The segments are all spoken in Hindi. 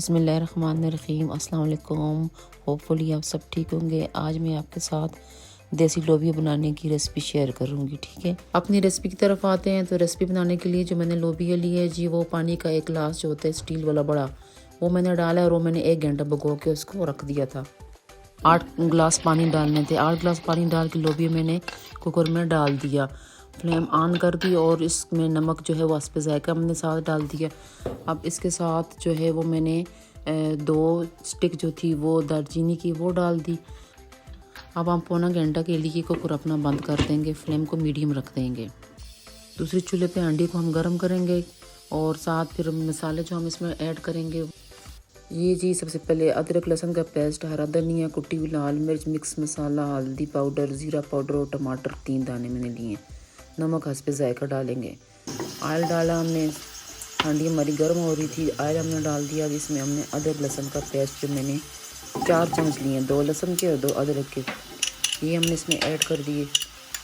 बिस्मिल्लाहिर्रहमानिर्रहीम। अस्सलाम वालेकुम। होपफुली आप सब ठीक होंगे। आज मैं आपके साथ देसी लोबिया बनाने की रेसिपी शेयर करूंगी। ठीक है, अपनी रेसिपी की तरफ आते हैं। तो रेसिपी बनाने के लिए जो मैंने लोबिया ली है जी, वो पानी का एक गिलास जो होता है स्टील वाला बड़ा, वो मैंने डाला है और वो मैंने 1 घंटा भिगो के उसको रख दिया था। 8 गिलास पानी डालने थे। 8 गिलास पानी डाल के लोबिया मैंने कुकर में डाल दिया, फ्लेम ऑन कर दी और इसमें नमक जो है वो हस्बे जायका मैंने साथ डाल दिया। अब इसके साथ जो है वो मैंने 2 स्टिक जो थी वो दालचीनी की वो डाल दी। अब हम पौना घंटा के लिए कुकर अपना बंद कर देंगे, फ्लेम को मीडियम रख देंगे। दूसरी चूल्हे पे हांडी को हम गर्म करेंगे और साथ फिर मसाले जो हम इसमें ऐड करेंगे ये जी, सबसे पहले अदरक लहसुन का पेस्ट, हरा धनिया, कुटी हुई लाल मिर्च, मिक्स मसाला, हल्दी पाउडर, ज़ीरा पाउडर और टमाटर 3 दाने मैंने लिए। नमक हस्बे जायका डालेंगे। ऑयल डाला हमने, हांडी हमारी गर्म हो रही थी, ऑयल हमने डाल दिया। अब इसमें हमने अदरक लहसुन का पेस्ट जो मैंने 4 चम्मच लिए, 2 लहसुन के और 2 अदरक के, ये हमने इसमें ऐड कर दिए।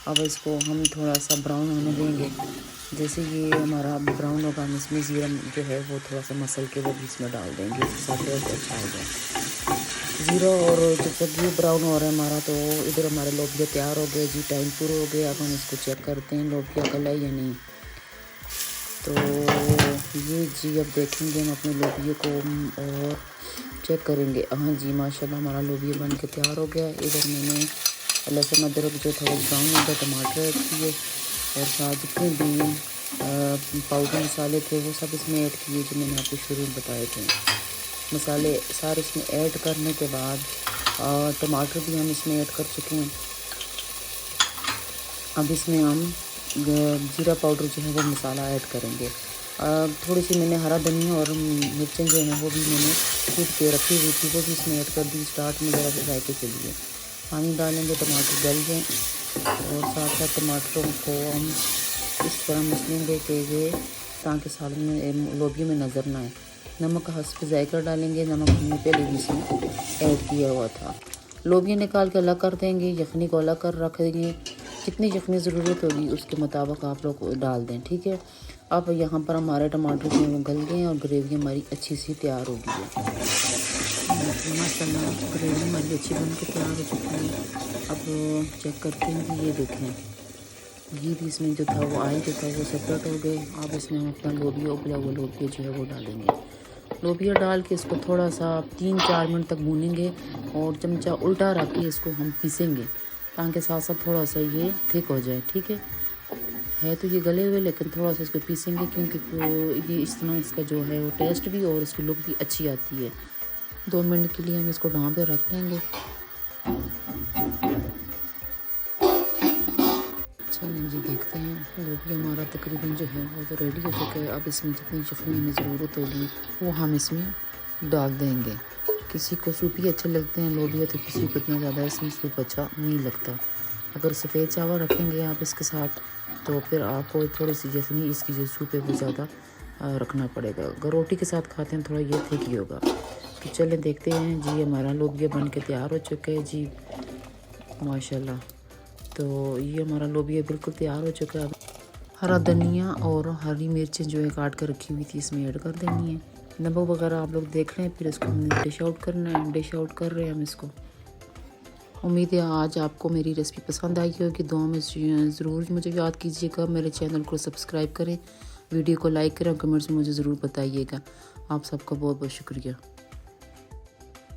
अब इसको हम थोड़ा सा ब्राउन होने देंगे। जैसे ये हमारा ब्राउन होगा, हम इसमें ज़ीरा जो है वो थोड़ा सा मसल के वो भी इसमें डाल देंगे, इसके साथ टेस्ट अच्छा हो जाए। ज़ीरा और जब तक ये ब्राउन हो रहा है हमारा, तो इधर हमारे लोबिया तैयार हो गए जी, टाइम पूरा हो गया। अब हम इसको चेक करते हैं लोबिया गला है या नहीं। तो ये जी, अब देखेंगे हम अपने लोबिया को और चेक करेंगे। हाँ जी, माशाल्लाह हमारा लोबिया बन के तैयार हो गया। इधर मैंने लहसुन अदरक जो थोड़ा ब्राउन हो गया, टमाटर ऐड किए और साथ जितने भी पाउडर मसाले थे वो सब इसमें ऐड किए जो मैंने आपको शुरू में बताए थे। मसाले सारे इसमें ऐड करने के बाद टमाटर भी हम इसमें ऐड कर चुके हैं। अब इसमें हम जीरा पाउडर जो है वो मसाला ऐड करेंगे। थोड़ी सी मैंने हरा धनिया और मिर्चें जो हैं वो भी मैंने कूट के रखी हुई थी, वो भी इसमें ऐड कर दी स्टार्ट में ज़रा जायके के लिए। पानी डालेंगे, टमाटर गल जाएँ और साथ साथ टमाटरों को हम इस तरह मसलेंगे कि ये ताकि सालन में लोबिया में नज़र ना आए। नमक हस्बे जायका डालेंगे, नमक हमने पहले भी इसमें ऐड किया हुआ था। लोबिया निकाल के अलग कर देंगे, यखनी को अलग कर रख देंगे। जितनी यखनी ज़रूरत होगी उसके मुताबिक आप लोग डाल दें, ठीक है। अब यहाँ पर हमारे टमाटर जो वो गल गए हैं और ग्रेवी हमारी अच्छी सी तैयार हो गई है। माशाल्लाह ग्रेवी हमारी अच्छी बन के तैयार हो चुकी है। अब चेक करते हैं कि ये देखें, घी भी इसमें जो था वो ऑयल जो था वो सेपरेट हो गए। अब इसमें हम अपना लोबिया, उबला हुआ लोबिया जो है वो डालेंगे। लोबिया डाल के इसको थोड़ा सा 3-4 मिनट तक भूनेंगे और चमचा उल्टा रख के इसको हम पीसेंगे ताकि साथ साथ थोड़ा सा ये थिक हो जाए, ठीक है तो ये गले हुए, लेकिन थोड़ा सा इसको पीसेंगे क्योंकि ये इस तरह इसका जो है वो टेस्ट भी और इसकी लुक भी अच्छी आती है। 2 मिनट के लिए हम इसको ढाँप पे रख लेंगे। चलिए जी, देखते हैं लोबिया हमारा तकरीबन जो है वो तो रेडी हो चुका है। अब इसमें जितनी यखनी हमें ज़रूरत होगी वो हम इसमें डाल देंगे। किसी को सूपी अच्छे लगते हैं लोबिया, तो किसी को इतना ज़्यादा इसमें सूप अच्छा नहीं लगता। अगर सफ़ेद चावल रखेंगे आप इसके साथ तो फिर आपको थोड़ी सी यखनी इसकी जो सूप है वो ज़्यादा रखना पड़ेगा। अगर रोटी के साथ खाते हैं थोड़ा ये ठीक ही होगा। तो चलें देखते हैं जी, हमारा लोबिया बन के तैयार हो चुका है जी, माशाल्लाह। तो ये हमारा लोबिया बिल्कुल तैयार हो चुका है। हरा धनिया और हरी मिर्चें जो है काट कर रखी हुई थी इसमें ऐड कर देनी है। नमक वगैरह आप लोग देख रहे हैं, फिर इसको हमने डिश आउट करना है। डिश आउट कर रहे हैं हम इसको। उम्मीद है आज आपको मेरी रेसिपी पसंद आई होगी। दुआ में ज़रूर मुझे याद कीजिएगा। मेरे चैनल को सब्सक्राइब करें, वीडियो को लाइक करें और कमेंट्स में मुझे ज़रूर बताइएगा। आप सबका बहुत बहुत शुक्रिया।